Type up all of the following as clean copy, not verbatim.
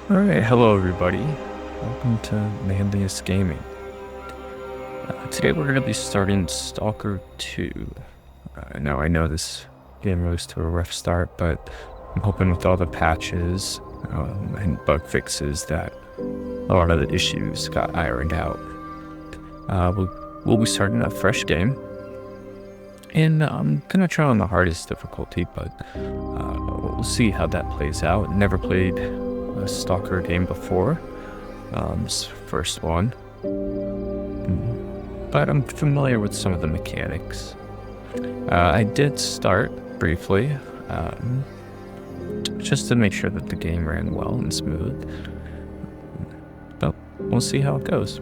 Alright, hello everybody. Welcome to Manlius Gaming. Today we're going to be starting Stalker 2. Now I know this game rose to a rough start, but I'm hoping with all the patches and bug fixes that a lot of the issues got ironed out. We'll be starting a fresh game. And I'm going to try on the hardest difficulty, but we'll see how that plays out. Never played a Stalker game before. This first one. But I'm familiar with some of the mechanics. I did start briefly, just to make sure that the game ran well and smooth. But we'll see how it goes.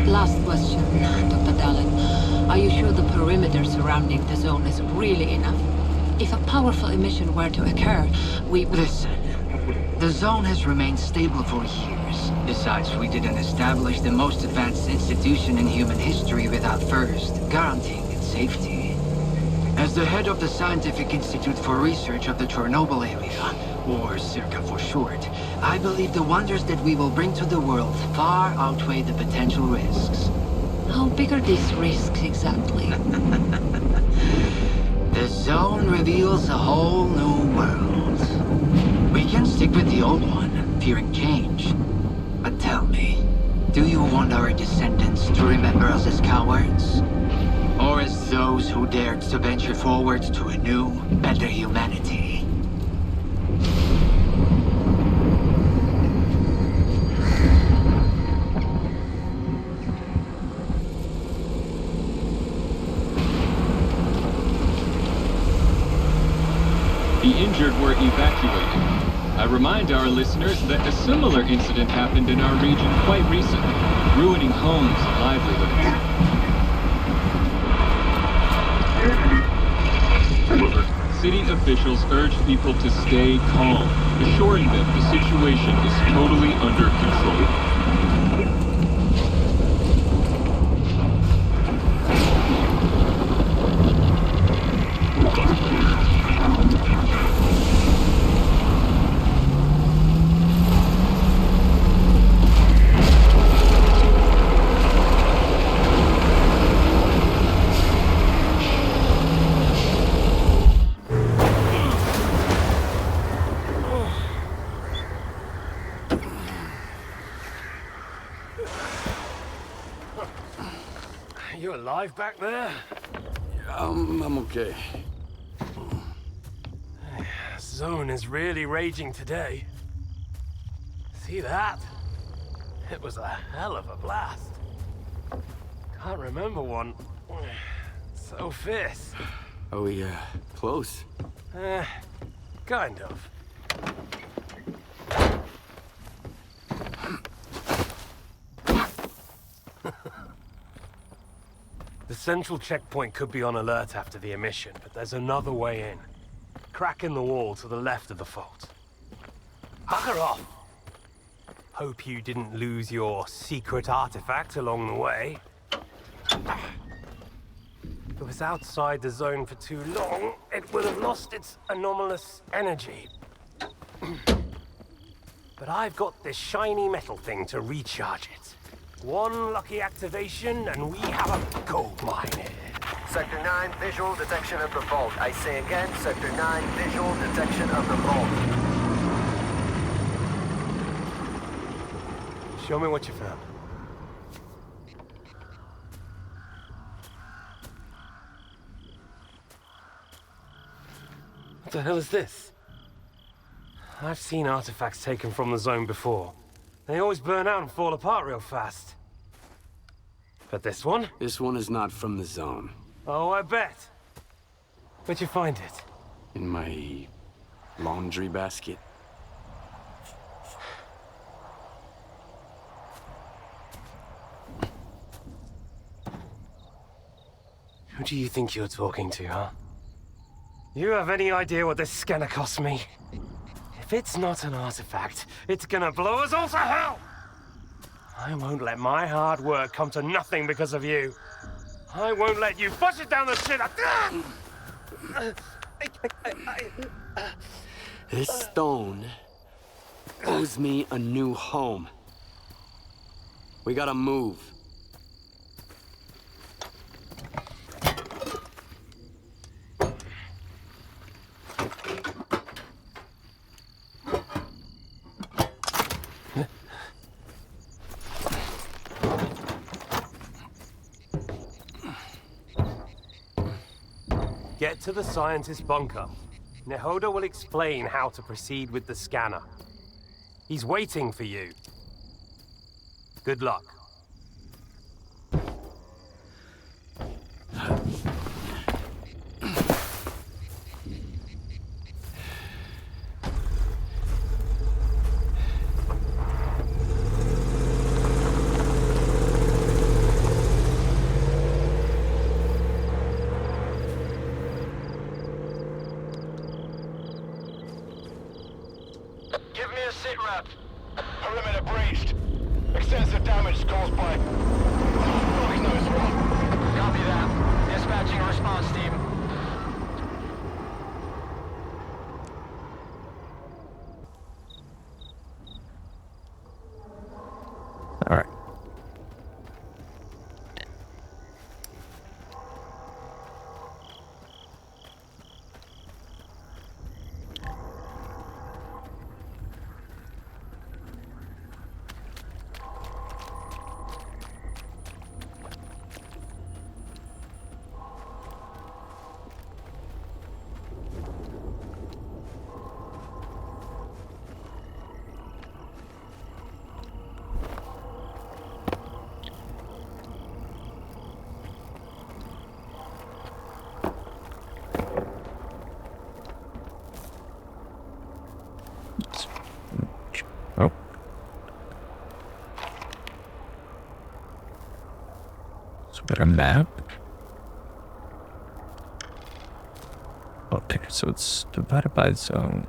Last question, Dr. Dallin. Are you sure the perimeter surrounding the zone is really enough? If a powerful emission were to occur, we... Listen, the zone has remained stable for years. Besides, we didn't establish the most advanced institution in human history without first guaranteeing its safety. As the head of the Scientific Institute for Research of the Chornobyl area, or S.T.A.L.K.E.R for short, I believe the wonders that we will bring to the world far outweigh the potential risks. How big are these risks exactly? The zone reveals a whole new world. We can stick with the old one, fearing change. But tell me, do you want our descendants to remember us as cowards? Or as those who dared to venture forward to a new, better humanity? The injured were evacuated. I remind our listeners that a similar incident happened in our region quite recently, ruining homes and livelihoods. City officials urge people to stay calm, assuring them the situation is totally under control. You alive back there? I'm okay. Zone is really raging today. See that? It was a hell of a blast. Can't remember one so fierce. Are we, close? Kind of. The central checkpoint could be on alert after the emission, but there's another way in. Crack in the wall to the left of the fault. Bugger off! Hope you didn't lose your secret artifact along the way. If it was outside the zone for too long, it would have lost its anomalous energy. But I've got this shiny metal thing to recharge it. One lucky activation, and we have a gold mine here. Sector 9, visual detection of the vault. I say again, Sector 9, visual detection of the vault. Show me what you found. What the hell is this? I've seen artifacts taken from the zone before. They always burn out and fall apart real fast. But this one? This one is not from the zone. Oh, I bet. Where'd you find it? In my laundry basket. Who do you think you're talking to, huh? You have any idea what this scanner cost me? If it's not an artifact, it's gonna blow us all to hell! I won't let my hard work come to nothing because of you. I won't let you push it down the shit. This stone owes me a new home. We gotta move. Get to the scientist bunker. Nehoda will explain how to proceed with the scanner. He's waiting for you. Good luck. Give me a sit rep. Perimeter breached. Extensive damage caused by... Fuck knows what. Copy that. Dispatching a response team. All right. Oh. So we got a map. Okay, so it's divided by zone.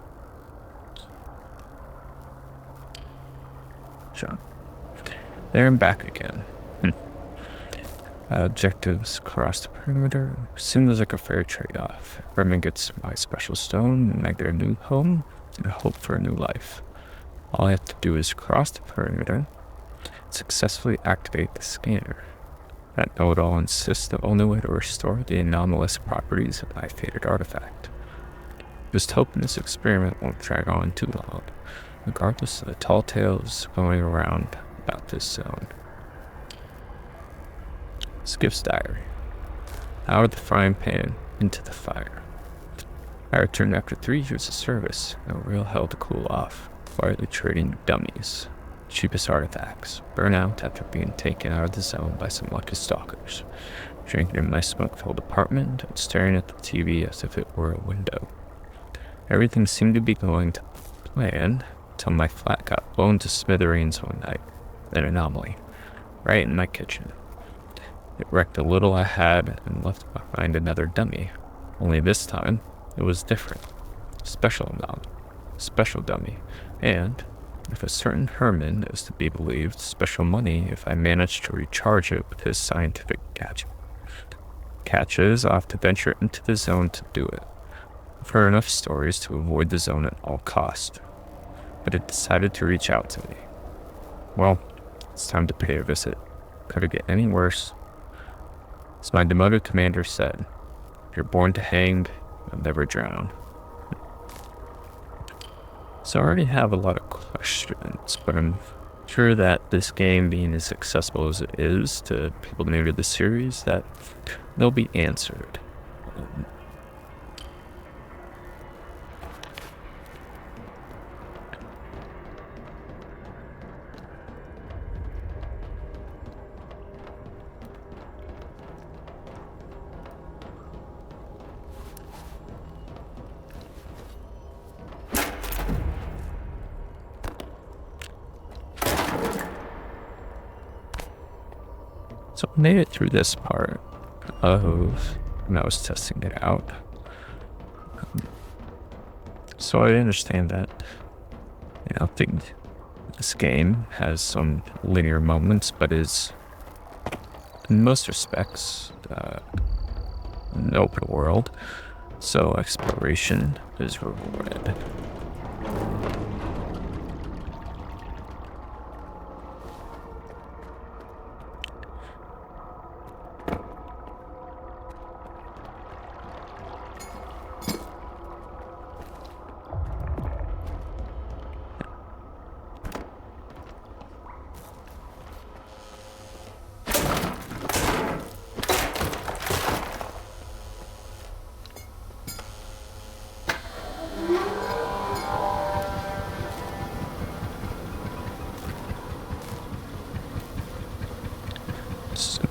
Sure. There and back again. Objectives across the perimeter. Seems like a fair trade-off. Bremen gets my special stone and I get a new home and hope for a new life. All I have to do is cross the perimeter and successfully activate the scanner. That know-it-all insists the only way to restore the anomalous properties of my fated artifact. Just hoping this experiment won't drag on too long, regardless of the tall tales going around about this zone. Skiff's diary. Out of the frying pan into the fire. I returned after 3 years of service, no real hell to cool off, quietly trading dummies, cheapest artifacts, burn out after being taken out of the zone by some lucky stalkers, drinking in my smoke-filled apartment and staring at the TV as if it were a window. Everything seemed to be going to plan until my flat got blown to smithereens one night. An anomaly, right in my kitchen. It wrecked the little I had and left behind another dummy. Only this time, it was different. Special dummy. And, if a certain Herman is to be believed, special money if I manage to recharge it with his scientific gadget. Catches off to venture into the zone to do it. I've heard enough stories to avoid the zone at all costs. But it decided to reach out to me. Well, it's time to pay a visit. Could it get any worse? As my demoted commander said, if you're born to hang, you'll never drown. So I already have a lot of questions, but I'm sure that this game being as accessible as it is to people new to the series, that they'll be answered. So I made it through this part of when I was testing it out. So I understand that, I think this game has some linear moments, but is, in most respects, an open world, so exploration is rewarded.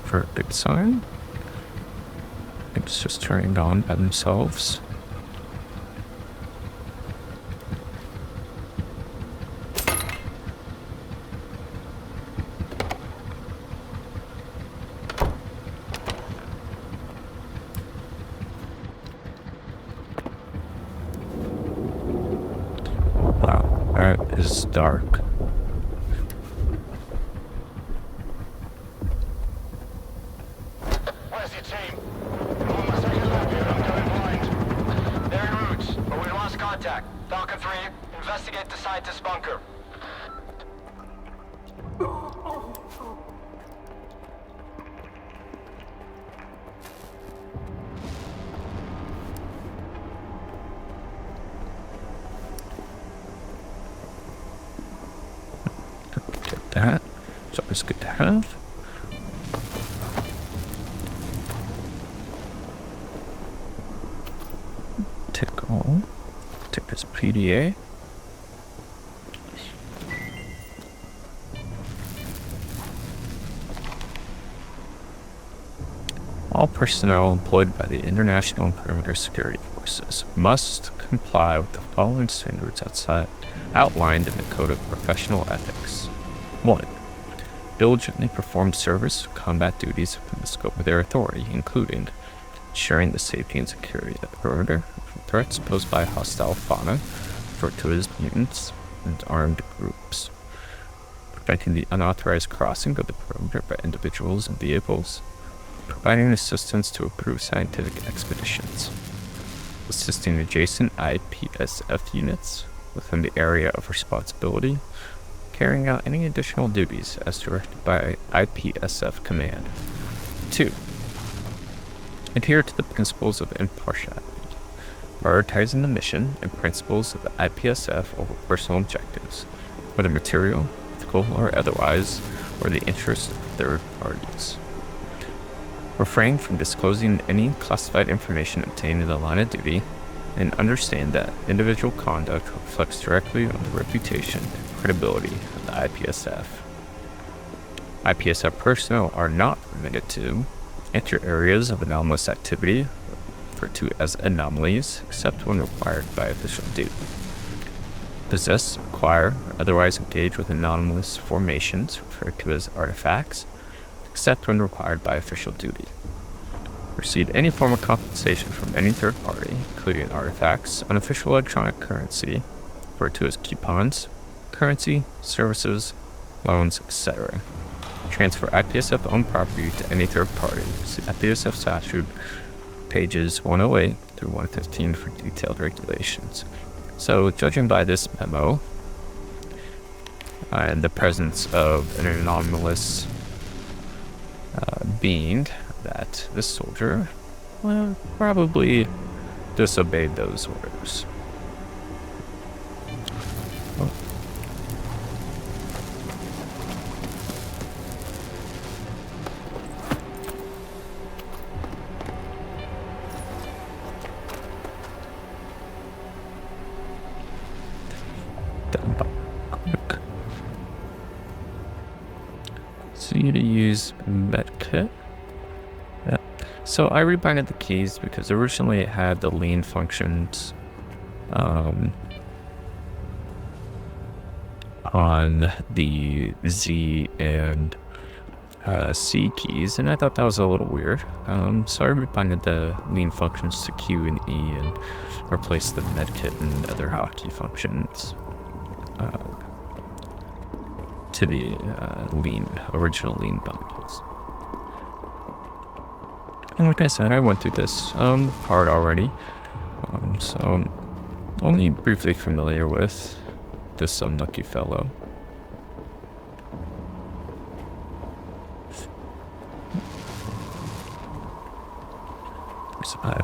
Verdict sign. It's just turning on by themselves. Wow, that is dark. Falcon 3, investigate the scientist bunker. Get that. It's always good to have. Take this PDA. All personnel employed by the International Perimeter Security Forces must comply with the following standards outlined in the Code of Professional Ethics. 1. Diligently perform service or combat duties within the scope of their authority, including ensuring the safety and security of the perimeter from threats posed by hostile fauna, referred to as mutants, and armed groups. Preventing the unauthorized crossing of the perimeter by individuals and vehicles. Providing assistance to approved scientific expeditions. Assisting adjacent IPSF units within the area of responsibility. Carrying out any additional duties as directed by IPSF Command. 2. Adhere to the principles of impartiality, prioritizing the mission and principles of the IPSF over personal objectives, whether material, ethical, or otherwise, or the interests of third parties. Refrain from disclosing any classified information obtained in the line of duty, and understand that individual conduct reflects directly on the reputation and credibility of the IPSF. IPSF personnel are not permitted to enter areas of anomalous activity, referred to as anomalies, except when required by official duty. Possess, acquire, or otherwise engage with anomalous formations, referred to as artifacts, except when required by official duty. Receive any form of compensation from any third party, including artifacts, unofficial electronic currency, referred to as coupons, currency, services, loans, etc. Transfer IPSF-owned property to any third party. See IPSF statute, pages 108 through 115 for detailed regulations. So, judging by this memo, and the presence of an anomalous being that this soldier, well, probably disobeyed those orders. Oh. So you to use medkit. Yeah. So I rebinded the keys because originally it had the lean functions on the Z and C keys, and I thought that was a little weird. So I rebinded the lean functions to Q and E and replaced the medkit and other hotkey functions to the original lean bundles. And like I said, I went through this part already, so I'm only briefly familiar with this unlucky fellow. So I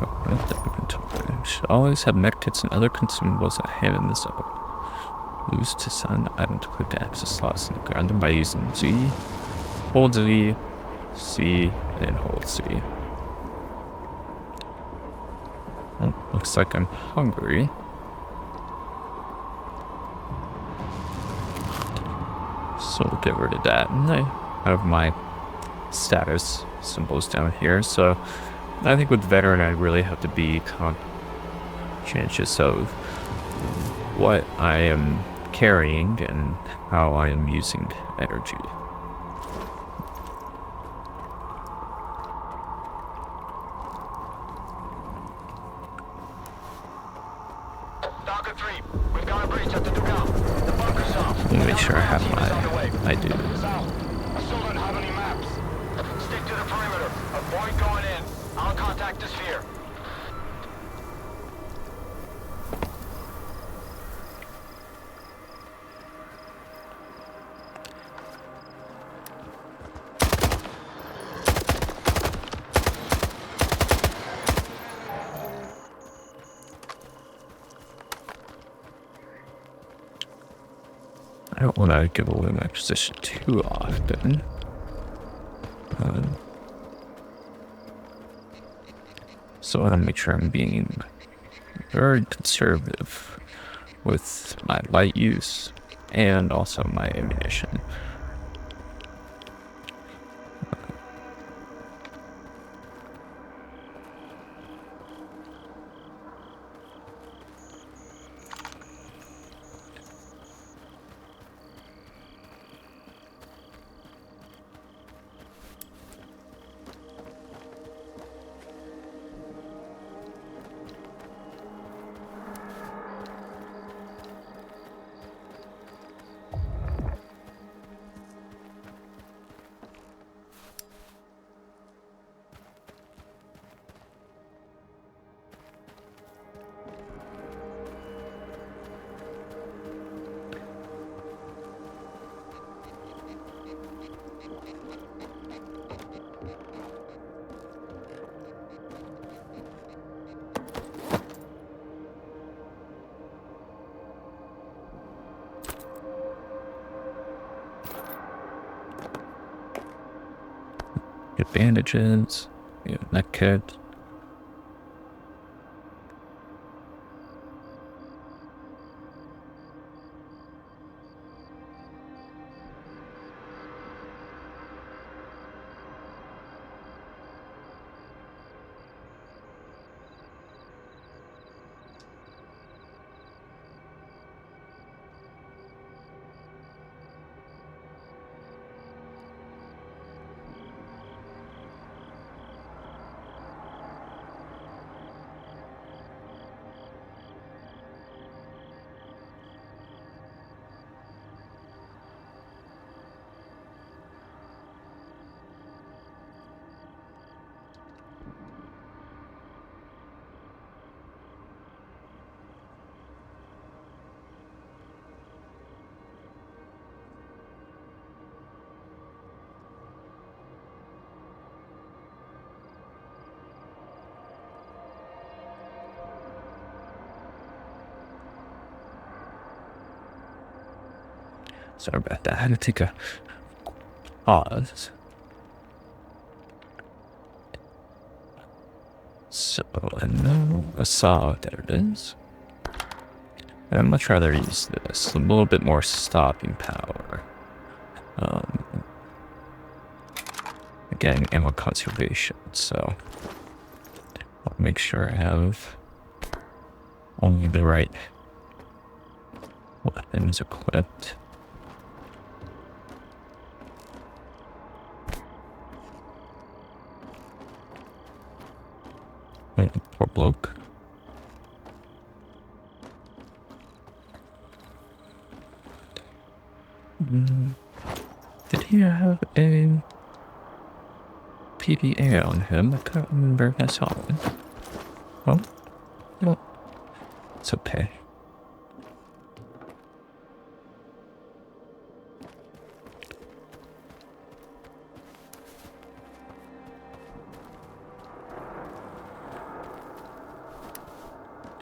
should always have medkits and other consumables at hand in this zone. Use to assign the item to click the access slots in the ground by using Z, hold Z, C, and hold C. Well, looks like I'm hungry. So we'll get rid of that. And I have my status symbols down here. So I think with veteran, I really have to be conscientious of what I am carrying and how I am using energy. S.T.A.L.K.E.R 3, we've got a breach at the Dugan. The bunker's off. Let me make sure I have I do. Sal, I still don't have any maps. Stick to the perimeter. Avoid going in. I'll contact the sphere. I don't want to give away my position too often. So I want to make sure I'm being very conservative with my light use and also my ammunition. Get bandages, get neck kit. Sorry about that. I had to take a pause. So, no, I saw, there it is. I'd much rather use this, a little bit more stopping power. Again, ammo conservation, so I'll make sure I have only the right weapons equipped. Wait, poor bloke. Did he have a PDA on him? I can't remember if I saw it. Well, no, it's okay.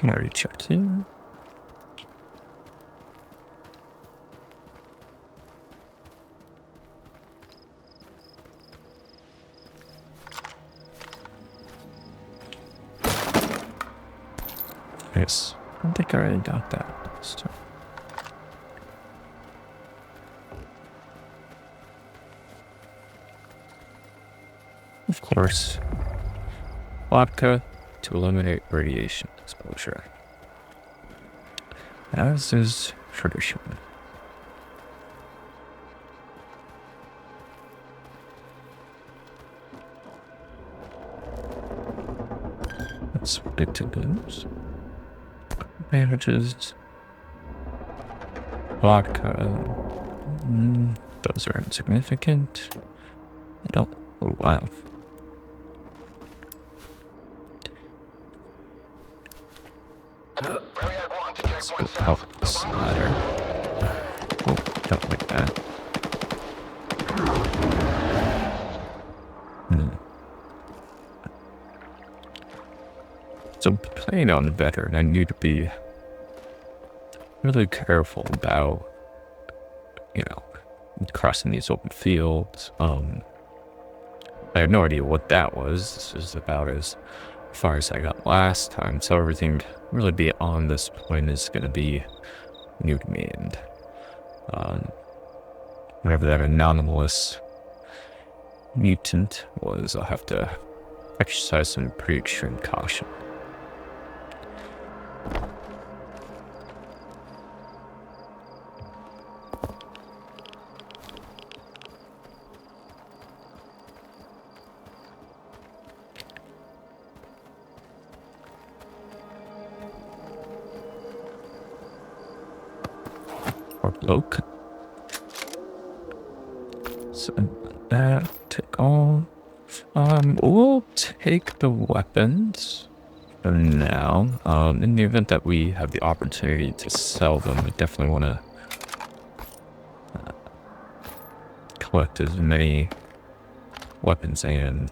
I already checked here. Yes, I don't think I already got that. So. Of course, vodka to eliminate radiation exposure, as is tradition. That's ridiculous. Bandages, vodka, those are insignificant. I don't, oh wow. Let's go help this ladder. Oh, don't like that. So playing on the veteran, I need to be really careful about, you know, crossing these open fields. I have no idea what that was. This is about as far as I got last time, so everything really beyond this point is going to be new to me, and whatever that anomalous mutant was, I'll have to exercise some pretty extreme caution. Bloke. So that take all. We'll take the weapons for now. In the event that we have the opportunity to sell them, I definitely want to collect as many weapons and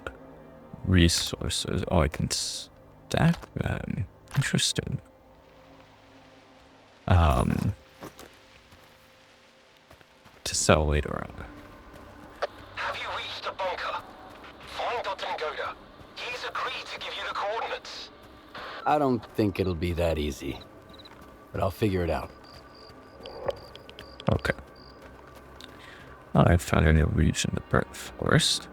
resources. Oh, I can stack them. Interesting. To sell later on. Have you reached the bunker? Find Dr. Ngoda. He's agreed to give you the coordinates. I don't think it'll be that easy, but I'll figure it out. Okay. I found a new region to burn forest.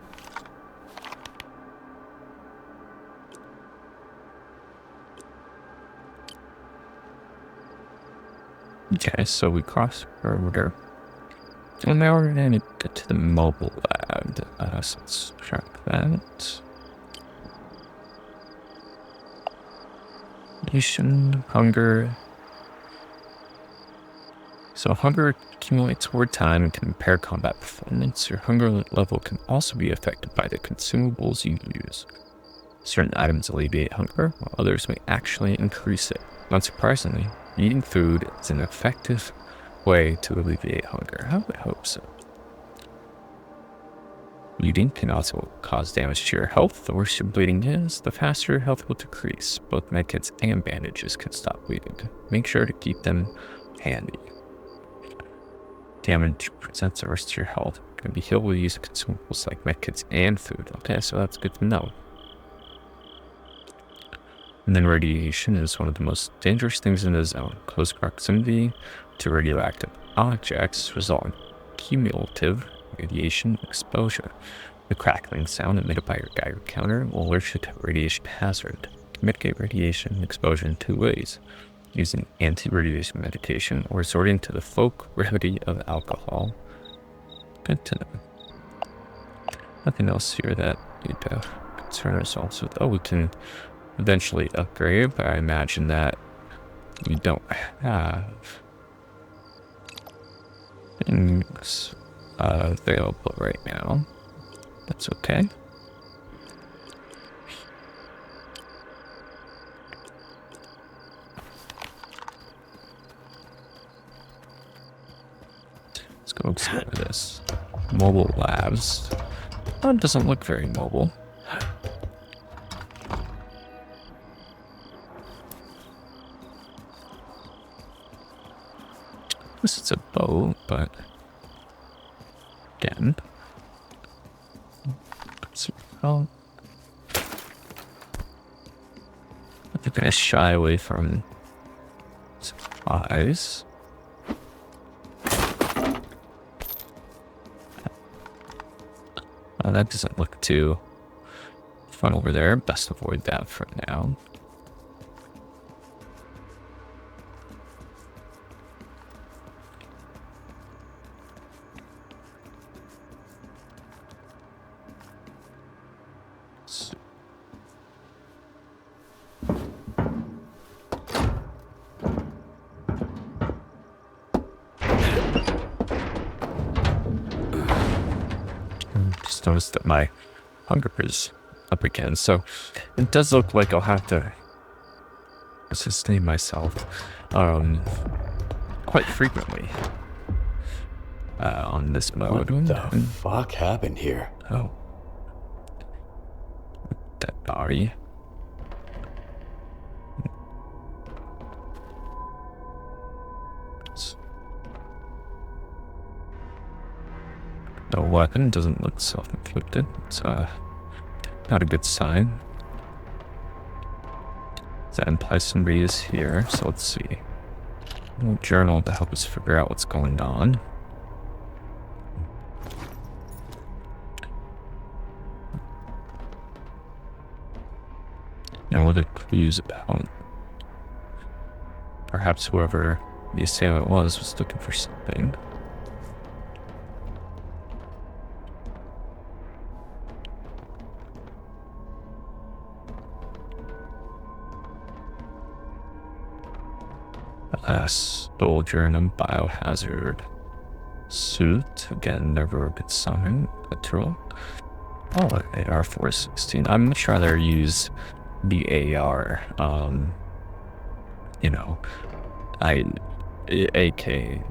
Okay, so we cross the border. And now we're going to get to the mobile lab. So let's track that. Nation, hunger. So hunger accumulates over time and can impair combat performance. Your hunger level can also be affected by the consumables you use. Certain items alleviate hunger, while others may actually increase it. Not surprisingly, eating food is an effective way to alleviate hunger. I would hope so. Bleeding can also cause damage to your health. The worse your bleeding is, the faster your health will decrease. Both medkits and bandages can stop bleeding. Make sure to keep them handy. damage presents the rest of your health. It can be healed with use of consumables like medkits and food. Okay, so that's good to know. And then radiation is one of the most dangerous things in the zone. Close proximity to radioactive objects result in cumulative radiation exposure. The crackling sound emitted by your Geiger counter will alert you to radiation hazard. Mitigate radiation exposure in 2 ways: using anti-radiation medication or resorting to the folk remedy of alcohol. Good to know. Nothing else here that you'd concern ourselves with. Oh, we can eventually upgrade, but I imagine that we don't have things available right now. That's okay. Let's go explore this. Mobile labs. Oh, it doesn't look very mobile. This is a boat, but again, well, they're gonna shy away from supplies. That doesn't look too fun over there. Best avoid that for now. Notice that my hunger is up again, so it does look like I'll have to sustain myself quite frequently on this mode. What the fuck happened here? Oh, that body. No weapon, doesn't look self-inflicted. It's not a good sign. That implies somebody is here, so let's see. A little journal to help us figure out what's going on. Now what are clues about? Perhaps whoever the assailant was looking for something. A soldier in a biohazard suit. Again, never a good sign. Literal. Oh, AR-416. I'd much rather use the AR. You know, AK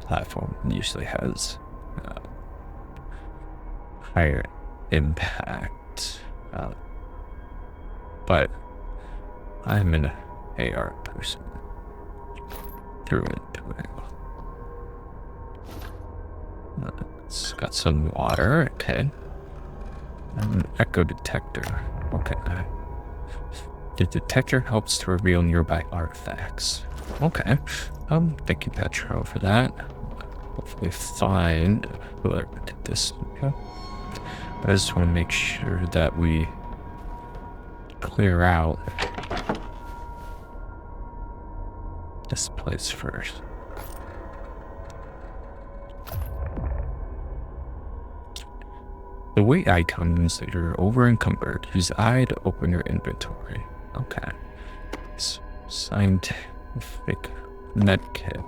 platform usually has higher impact. But I'm an AR person. Through it. It's got some water, okay. An echo detector, okay. The detector helps to reveal nearby artifacts. Okay. Thank you, Petro, for that. Hopefully find whoever did this. Okay. I just want to make sure that we clear out this place first. The weight icon means that you're over encumbered. Use I to open your inventory. Okay. Scientific medkit.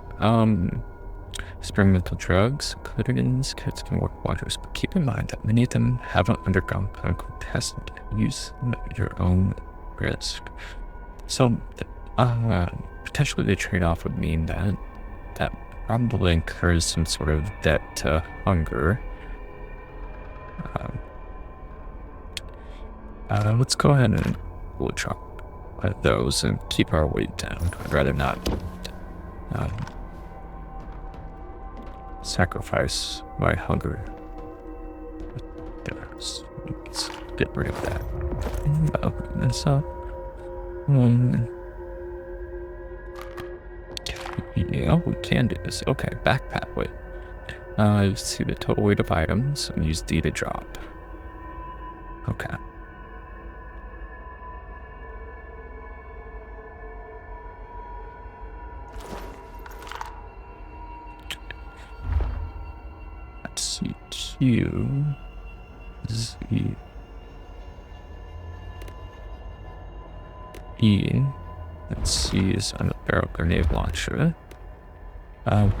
Experimental drugs included in these kits can work wonders, but keep in mind that many of them haven't undergone clinical testing. Use them at your own risk. So, potentially the trade-off would mean that probably incurs some sort of debt to hunger. Let's go ahead and we'll drop those and keep our weight down. I'd rather not sacrifice my hunger. Let's get rid of that. Open this up. Yeah, we can do this. Okay, backpack. Wait. See the total weight of items and use D to drop. Okay. Let's see. Q. Z. E. Let's see is on a barrel grenade launcher.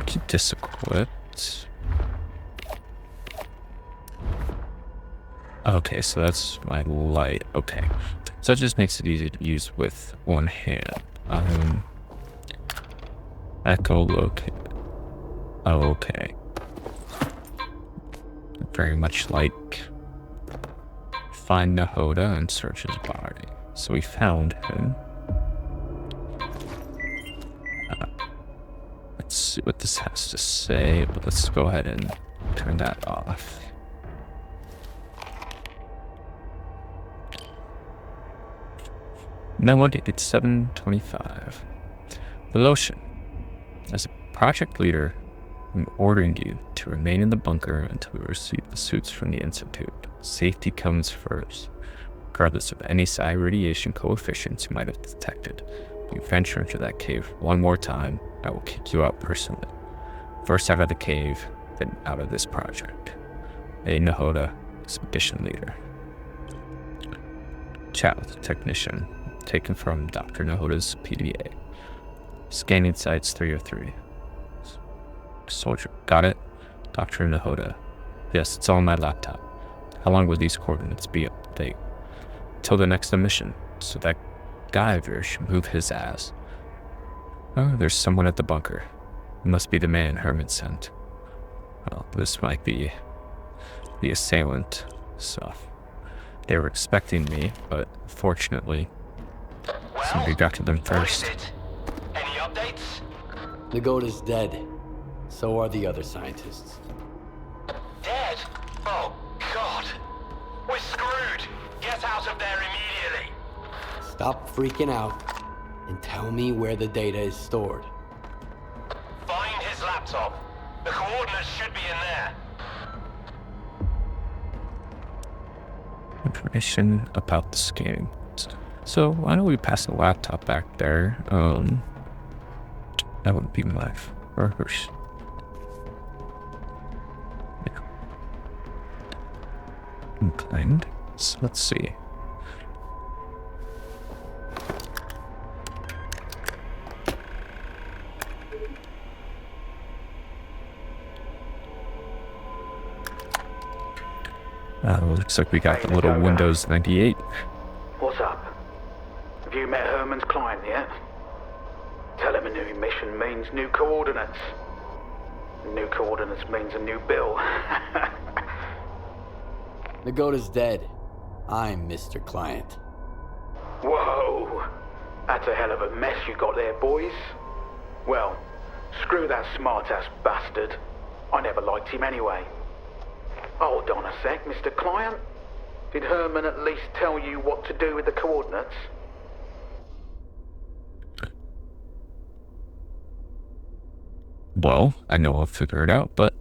Keep this equipped. Okay, so that's my light. Okay, so it just makes it easy to use with one hand. Echolocate. Oh, okay. Very much like find Nahoda and search his body. So we found him. Let's see what this has to say, but let's go ahead and turn that off. Memo dated 7/25. The lotion. As a project leader, I'm ordering you to remain in the bunker until we receive the suits from the Institute. Safety comes first. Regardless of any psi radiation coefficients you might have detected, if you venture into that cave one more time, I will kick you out personally. First out of the cave, then out of this project. A. Nahoda, Expedition Leader. Chow, the technician, taken from Dr. Nahoda's PDA. Scanning sites 303. Soldier, got it? Dr. Nahoda. Yes, it's all on my laptop. How long will these coordinates be up to date? Till the next emission, so that guy of yours should move his ass. Oh, there's someone at the bunker. It must be the man Herman sent. Well, this might be the assailant stuff. They were expecting me, but fortunately, somebody got to them first. Any updates? Nagoda's dead. So are the other scientists. Dead? Oh, God. We're screwed. Get out of there immediately. Stop freaking out and tell me where the data is stored. Find his laptop. The coordinates should be in there. Information about the scanning. So why don't we pass the laptop back there? That would be my first. Yeah. Inclined. So let's see. Looks like we got the little Windows 98. What's up? Have you met Herman's client yet? Tell him a new mission means new coordinates. New coordinates means a new bill. Nagoda's dead. I'm Mr. Client. Whoa! That's a hell of a mess you got there, boys. Well, screw that smart-ass bastard. I never liked him anyway. Hold on a sec, Mr. Client. Did Herman at least tell you what to do with the coordinates? Well, I know I'll figure it out, but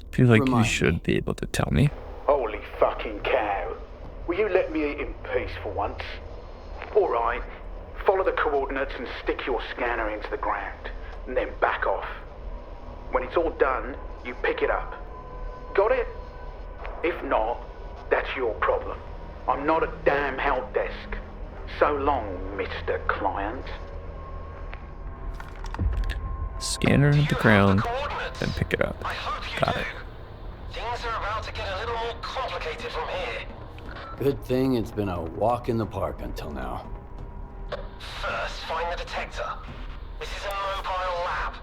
I feel like you should be able to tell me. Holy fucking cow. Will you let me eat in peace for once? Alright, follow the coordinates and stick your scanner into the ground, and then back off. When it's all done, you pick it up. Got it? If not, that's your problem. I'm not a damn help desk. So long, Mr. Client. Scanner in the ground, then pick it up. Got it. Things are about to get a little more complicated from here. Good thing it's been a walk in the park until now. First, find the detector. This is a mobile lab.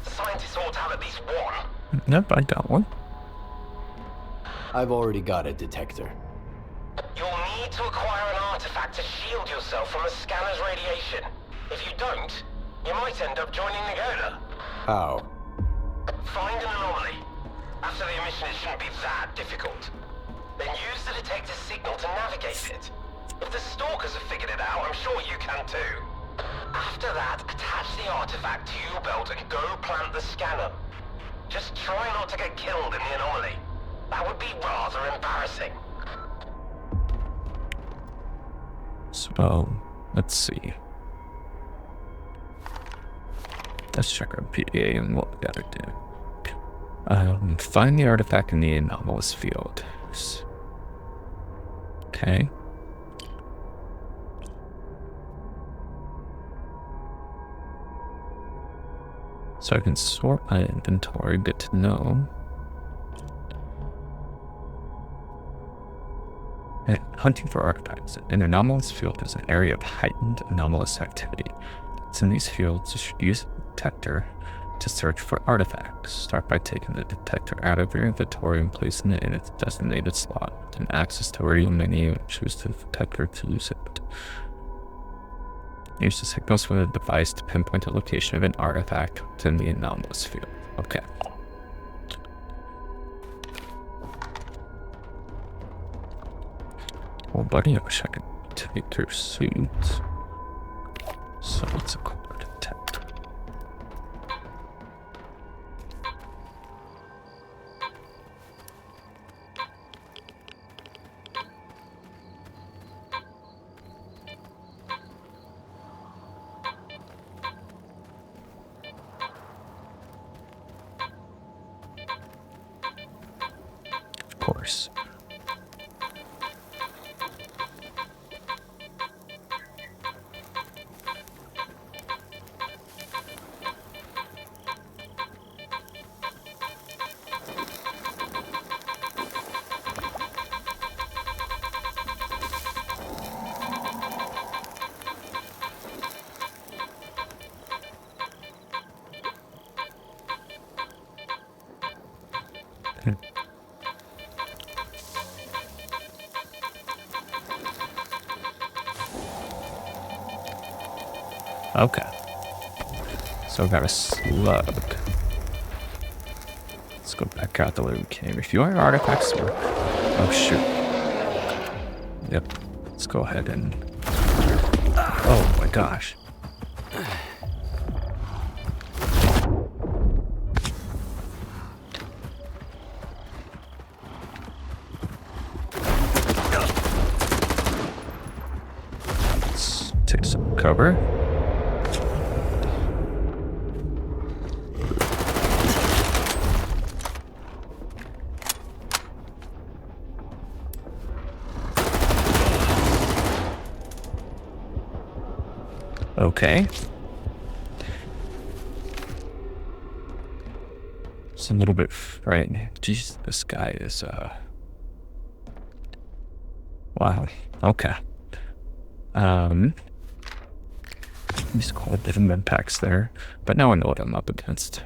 The scientists ought to have at least one. Nope, I got one. I've already got a detector. You'll need to acquire an artifact to shield yourself from the scanner's radiation. If you don't, you might end up joining Nagoda. How? Find an anomaly. After the emission, it shouldn't be that difficult. Then use the detector signal to navigate it. If the stalkers have figured it out, I'm sure you can too. After that, attach the artifact to your belt and go plant the scanner. Just try not to get killed in the anomaly. That would be rather embarrassing. So, let's see. Let's check our PDA and what we gotta do. Find the artifact in the anomalous field. Okay. So I can sort my inventory, good to know. And hunting for artifacts. An anomalous field is an area of heightened anomalous activity. It's in these fields you should use a detector to search for artifacts. Start by taking the detector out of your inventory and placing it in its designated slot. Then access the radio menu and choose the detector to use it. Use the signals from the device to pinpoint the location of an artifact within the anomalous field. Okay. Well, buddy, I wish I could take your suit. So it's a core detector. Of course. Okay. So I got a slug. Let's go back out the way we came. If you are artifacts work. Oh shoot. Yep. Let's go ahead and. Oh my gosh. Let's take some cover. Okay. It's a little bit frightening. Jeez, this guy is, wow. Okay. These quite different impacts there. But now I know what I'm up against.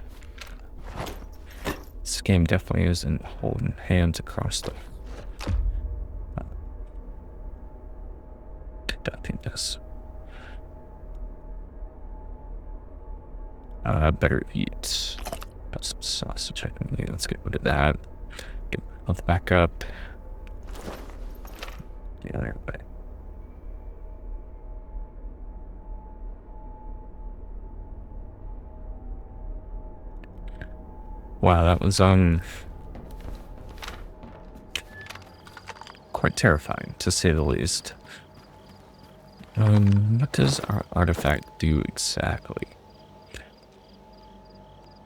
This game definitely isn't holding hands across the... conducting this. Better eat. Got some sausage. Let's get rid of that. Get my health back up. The other way. Wow, that was quite terrifying, to say the least. What does our artifact do exactly?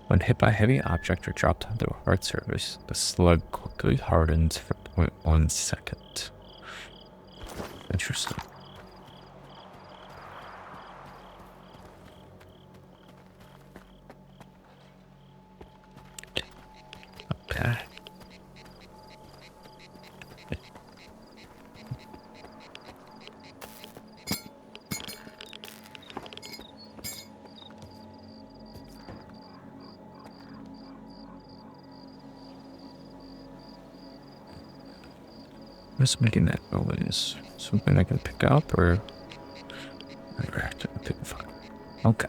When hit by a heavy object or dropped onto a hard surface, the slug quickly hardens for 0.1 second. Interesting. Okay. What's making that noise? Something I can pick up, or I have to pick up? Okay.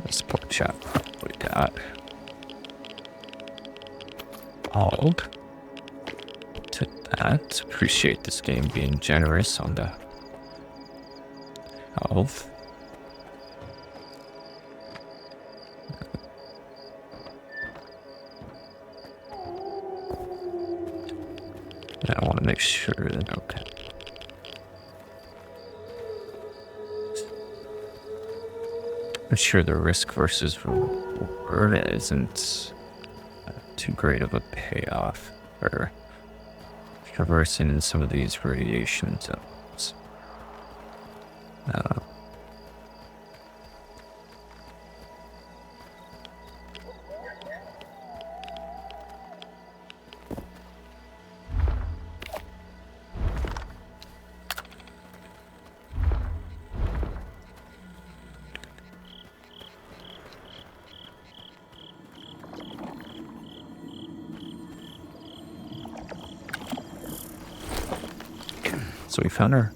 Let's pork chop. world. To that, appreciate this game being generous on the health. I want to make sure that, okay. I'm sure the risk versus reward isn't too great of a payoff for traversing in some of these radiation zones. So we found our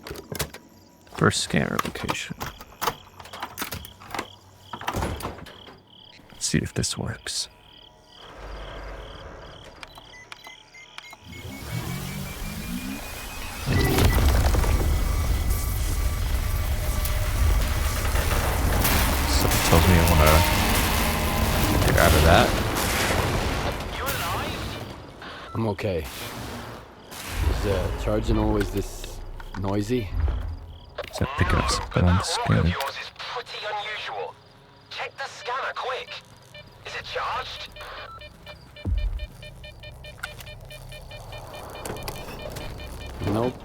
first scanner location. Let's see if this works. Something tells me I want to get out of that. I'm okay. Is charging always this noisy? Is that picking up something on the scanner? Yours is pretty unusual. Check the scanner quick. Is it charged? Nope.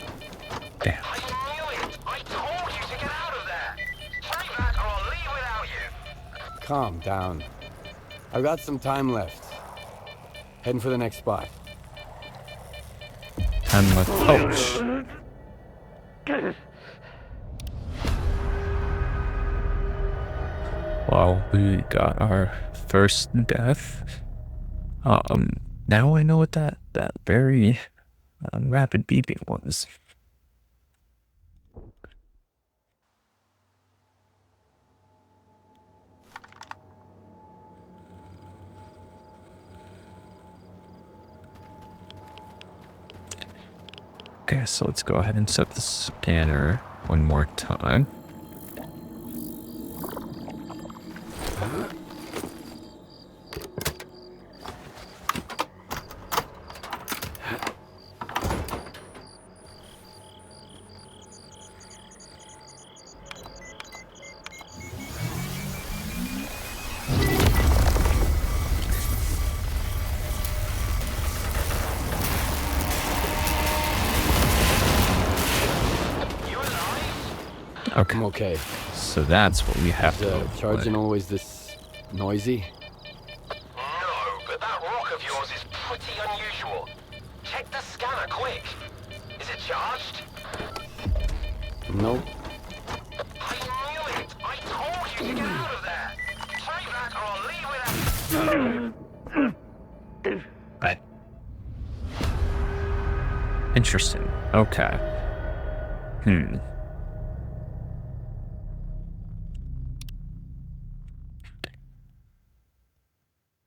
Damn. I knew it. I told you to get out of there. Hurry back or I'll leave without you. Calm down. I've got some time left. Heading for the next spot. Time left. Oh, well, we got our first death. Now I know what that very rapid beeping was. Okay, so let's go ahead and set the scanner one more time. Okay. I'm okay. So that's what we have to Is charging always this noisy? No, but that rock of yours is pretty unusual. Check the scanner quick. Is it charged? Nope. I knew it. I told you to get out of there. Hurry back or I'll leave without... Right. Interesting. Okay.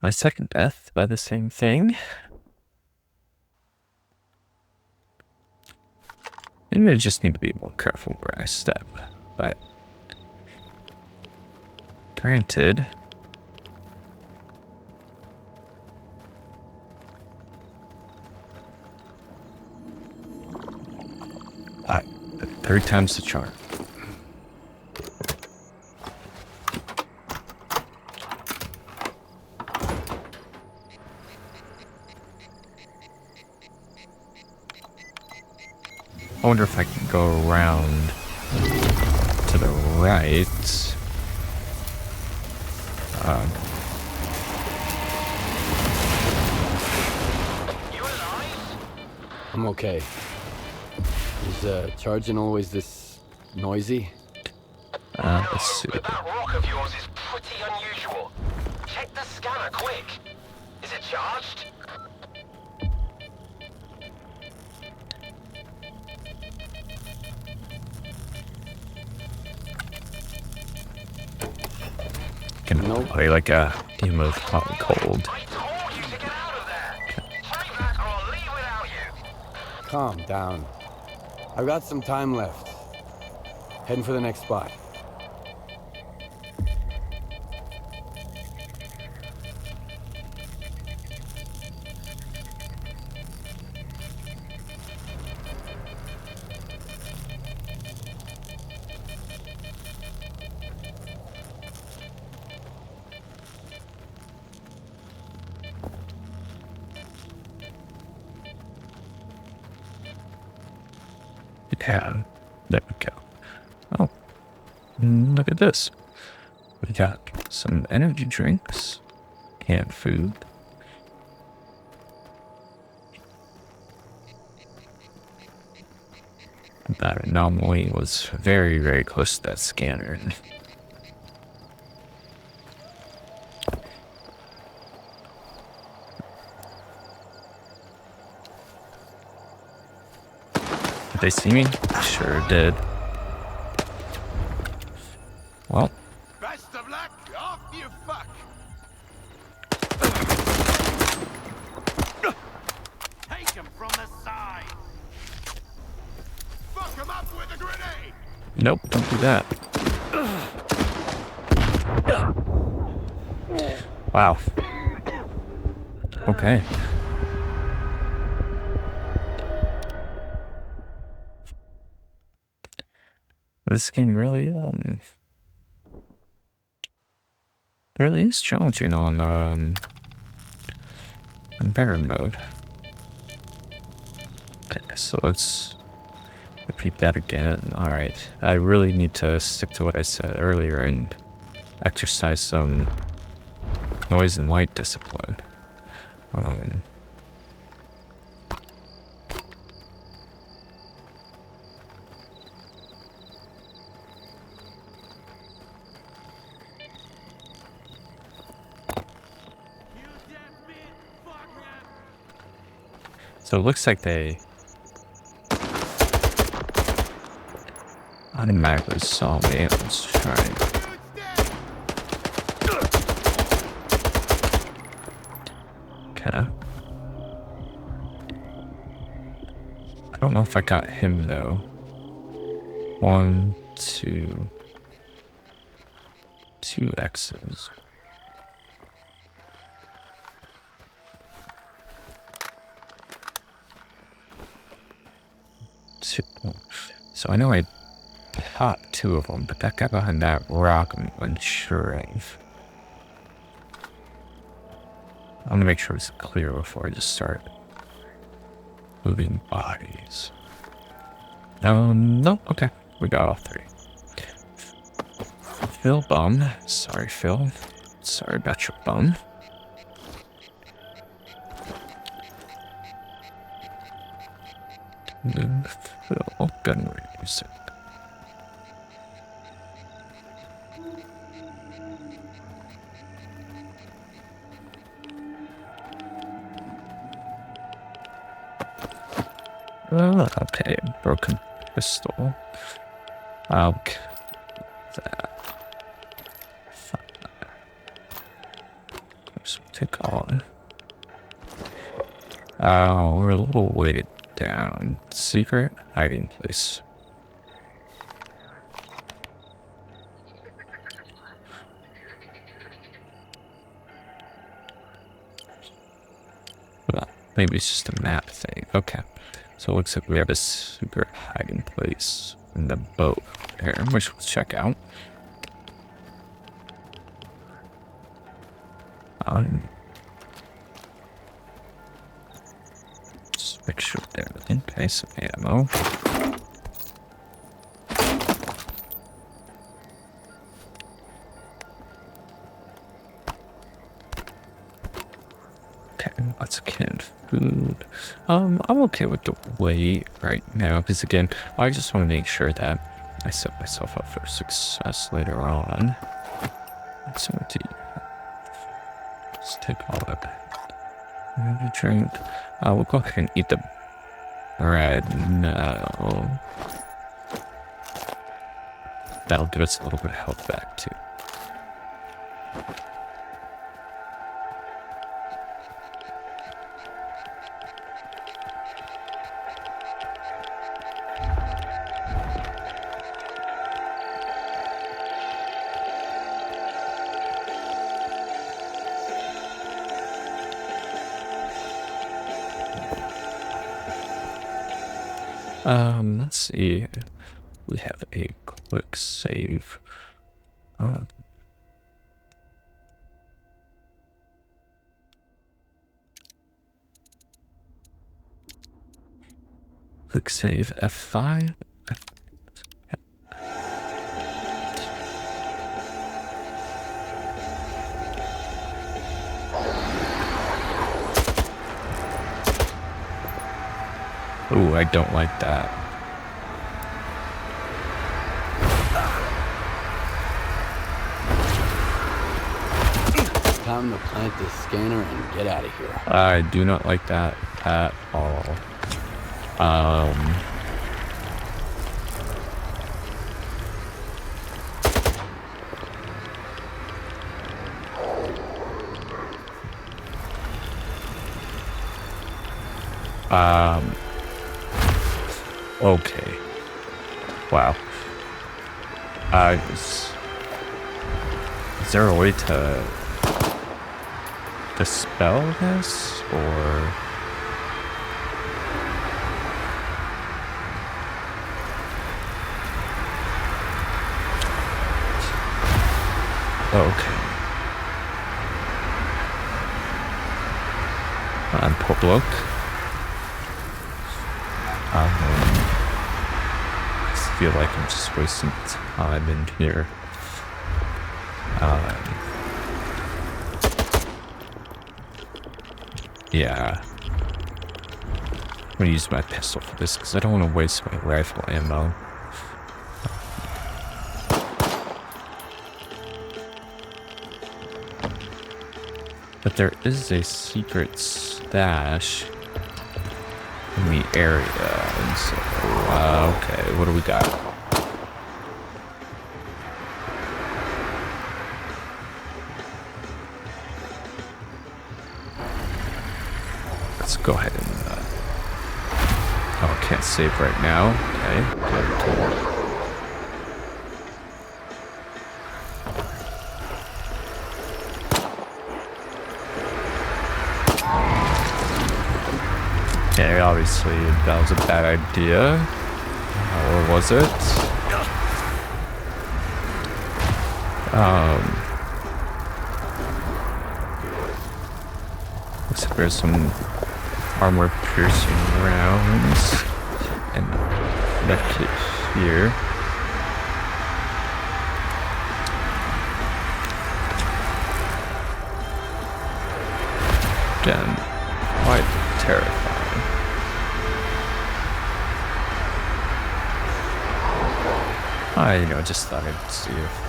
My second death by the same thing. Maybe I just need to be more careful where I step, but granted. Third time's the charm. I wonder if I can go around to the right. You alive? I'm okay. Is charging always this noisy? Let's see. But that rock of yours is pretty unusual. Check the scanner quick. Is it charged? Can Nope. play like a game of hot and cold. I told you to get out of there. Hurry back calm down. I've got some time left. Heading for the next spot. Yeah, there we go. Oh, look at this. We got some energy drinks, canned food. That anomaly was very, very close to that scanner. Did they see me? Sure did. Well. Best of luck, off you fuck! Take him from the side! Fuck him up with a grenade! Nope, don't do that. Wow. Okay. This game really is challenging on better mode. Okay, so let's repeat that again. Alright. I really need to stick to what I said earlier and exercise some noise and light discipline. So it looks like they automatically saw me. Let's try. Okay. I don't know if I got him though. 1, 2. 2 X's. So I know I popped 2 of them, but that guy behind that rock I'm unsure of. I'm gonna make sure it's clear before I just start moving bodies. No, okay, we got all 3. Phil bum. Sorry, Phil. Sorry about your bum. Phil, gun range. Okay, broken pistol. Okay. So take on. Oh, we're a little weighted down. Secret hiding place. Well, maybe it's just a map thing. Okay. So it looks like we have a secret hiding place in the boat here, which we'll check out. Just make sure they're in case of ammo. Okay, lots of canned food. I'm okay with the weight right now, because again, I just want to make sure that I set myself up for success later on. So let's take all of it. Drink. We'll go ahead and eat the bread now. That'll give us a little bit of health back too. Let's see. We have a quick save. Quick save F5. Ooh, I don't like that. Time to plant this scanner and get out of here. I do not like that at all. Okay. Wow. Is there a way to dispel this, or? Okay. I'm Poblock. I feel like I'm just wasting time in here. Yeah. I'm gonna use my pistol for this because I don't want to waste my rifle ammo. But there is a secret stash in the area, and so, okay, what do we got? Let's go ahead and, oh, I can't save right now. Okay, good. Okay, obviously that was a bad idea. Or was it? Looks like there's some armor-piercing rounds and medkit here. Again, quite terrifying. I just thought I'd see if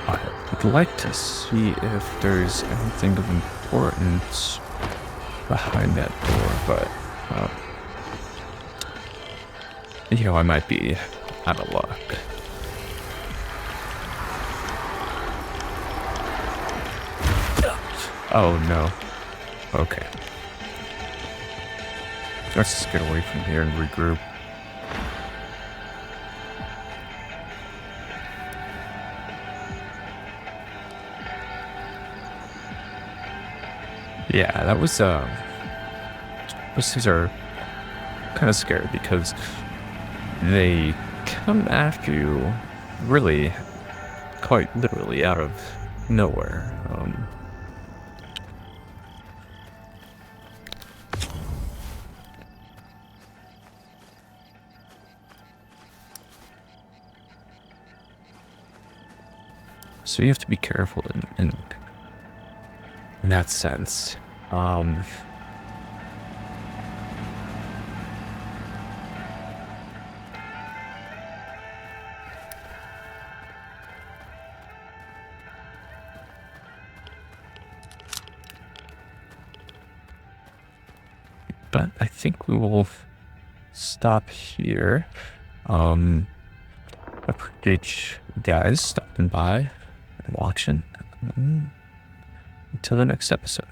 I would like to see if there's anything of importance behind that door, but I might be out of luck. Oh no. Okay. Let's just get away from here and regroup. Yeah, that was, those things are kind of scary because they come after you really, quite literally out of nowhere. So you have to be careful in that sense. But I think we will stop here. I appreciate you guys stopping by and watching. Until the next episode.